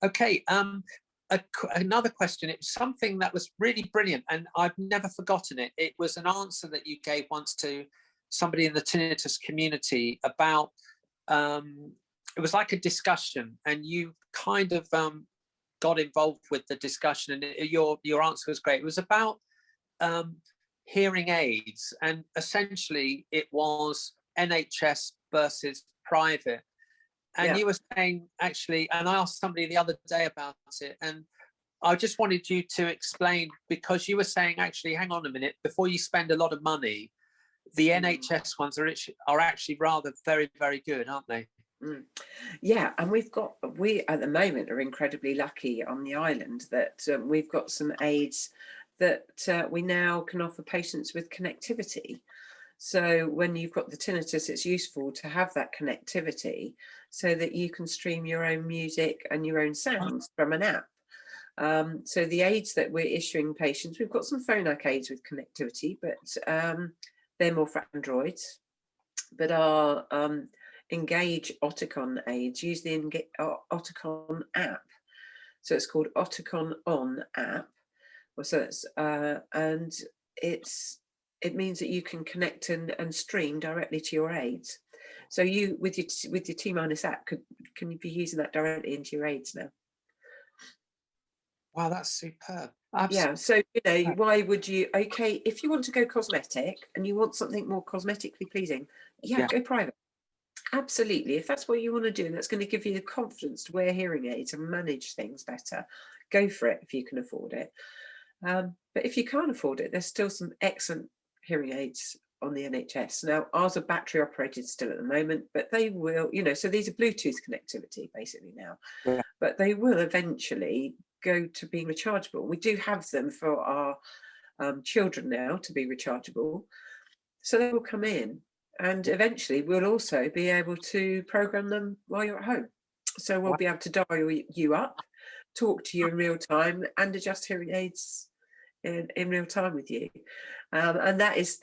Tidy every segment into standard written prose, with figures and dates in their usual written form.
Okay. Another question. It was something that was really brilliant, and I've never forgotten it. It was an answer that you gave once to somebody in the tinnitus community about. It was like a discussion, and you kind of got involved with the discussion, and your answer was great. It was about hearing aids, and essentially it was NHS versus private. And you were saying, actually, and I asked somebody the other day about it, and I just wanted you to explain, because you were saying, actually, hang on a minute, before you spend a lot of money, the NHS ones are actually rather very, very good, aren't they? Yeah, and we at the moment are incredibly lucky on the island that we've got some aids that we now can offer patients with connectivity. So when you've got the tinnitus, it's useful to have that connectivity so that you can stream your own music and your own sounds from an app. So the aids that we're issuing patients, we've got some phonak aids with connectivity, but they're more for Androids. But our Engage Oticon aids use the Oticon app. So it's called Oticon On app. So it's and it means that you can connect and stream directly to your aids. So you with your T-minus app can you be using that directly into your aids now? Wow, that's superb. Absolutely. Yeah, so why would you? Okay, if you want to go cosmetic and you want something more cosmetically pleasing, go private. Absolutely, if that's what you want to do, and that's going to give you the confidence to wear hearing aids and manage things better, go for it if you can afford it. But if you can't afford it, there's still some excellent hearing aids on the NHS. Now, ours are battery operated still at the moment, but they will, so these are Bluetooth connectivity basically now, but they will eventually go to being rechargeable. We do have them for our children now to be rechargeable. So they will come in, and eventually we'll also be able to program them while you're at home. So we'll be able to dial you up, talk to you in real time, and adjust hearing aids in real time with you. And that is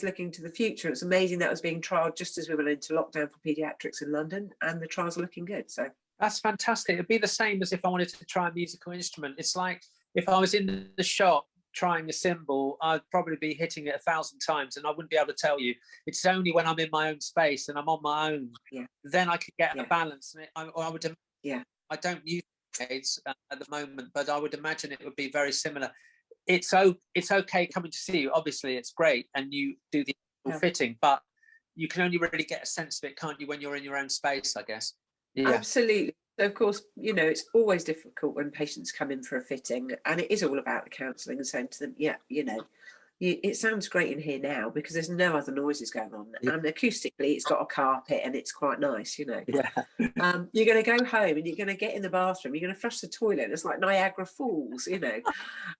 looking to the future. It's amazing that was being trialled just as we went into lockdown for paediatrics in London, and the trials are looking good. So that's fantastic. It'd be the same as if I wanted to try a musical instrument. It's like if I was in the shop trying a cymbal, I'd probably be hitting it 1,000 times, and I wouldn't be able to tell you. It's only when I'm in my own space and I'm on my own, then I could get a balance. And I would, I don't use aids at the moment, but I would imagine it would be very similar. It's okay coming to see you. Obviously, it's great, and you do the fitting, but you can only really get a sense of it, can't you, when you're in your own space, I guess. Yeah. Absolutely. So of course, it's always difficult when patients come in for a fitting, and it is all about the counselling and saying to them, it sounds great in here now because there's no other noises going on, and acoustically it's got a carpet and it's quite nice. You're going to go home and you're going to get in the bathroom, you're going to flush the toilet, it's like Niagara Falls,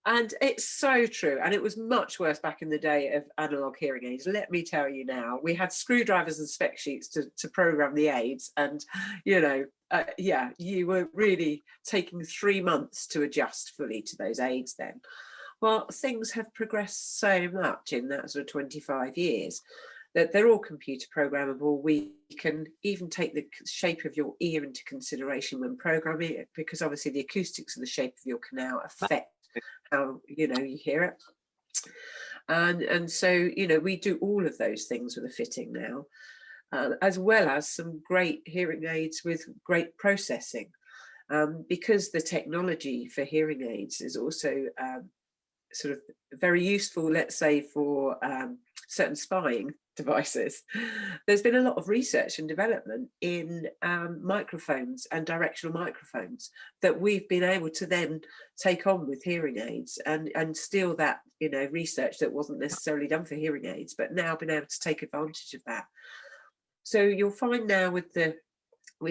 and it's so true. And it was much worse back in the day of analog hearing aids. Let me tell you now, we had screwdrivers and spec sheets to program the aids, and you were really taking 3 months to adjust fully to those aids then. Well, things have progressed so much in that sort of 25 years that they're all computer programmable. We can even take the shape of your ear into consideration when programming it, because obviously the acoustics of the shape of your canal affect how you hear it. And so we do all of those things with a fitting now, as well as some great hearing aids with great processing, because the technology for hearing aids is also sort of very useful, let's say, for certain spying devices. There's been a lot of research and development in microphones and directional microphones that we've been able to then take on with hearing aids and steal that research that wasn't necessarily done for hearing aids, but now been able to take advantage of that. So you'll find now with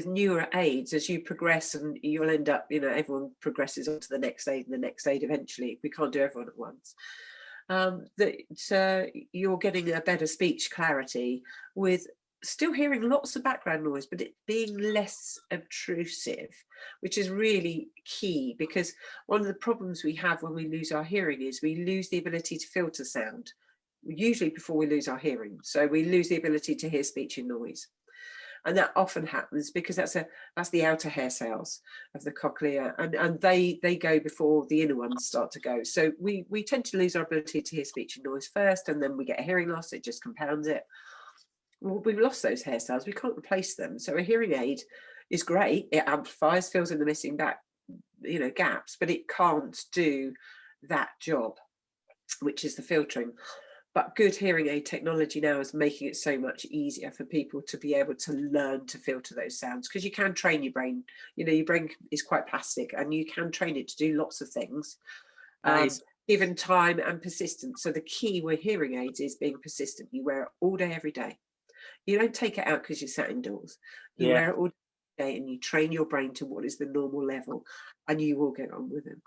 newer aids, as you progress, and you'll end up, everyone progresses on to the next aid and the next aid eventually. We can't do everyone at once. That you're getting a better speech clarity with still hearing lots of background noise, but it being less obtrusive, which is really key, because one of the problems we have when we lose our hearing is we lose the ability to filter sound, usually before we lose our hearing. So we lose the ability to hear speech in noise. And that often happens because that's the outer hair cells of the cochlea, and they go before the inner ones start to go. So we tend to lose our ability to hear speech and noise first, and then we get a hearing loss. It just compounds it. Well, we've lost those hair cells. We can't replace them. So a hearing aid is great. It amplifies, fills in the missing gaps, but it can't do that job, which is the filtering. But good hearing aid technology now is making it so much easier for people to be able to learn to filter those sounds, because you can train your brain. Your brain is quite plastic, and you can train it to do lots of things, given time and persistence. So the key with hearing aids is being persistent. You wear it all day, every day. You don't take it out because you sat indoors. You wear it all day, and you train your brain to what is the normal level, and you will get on with it.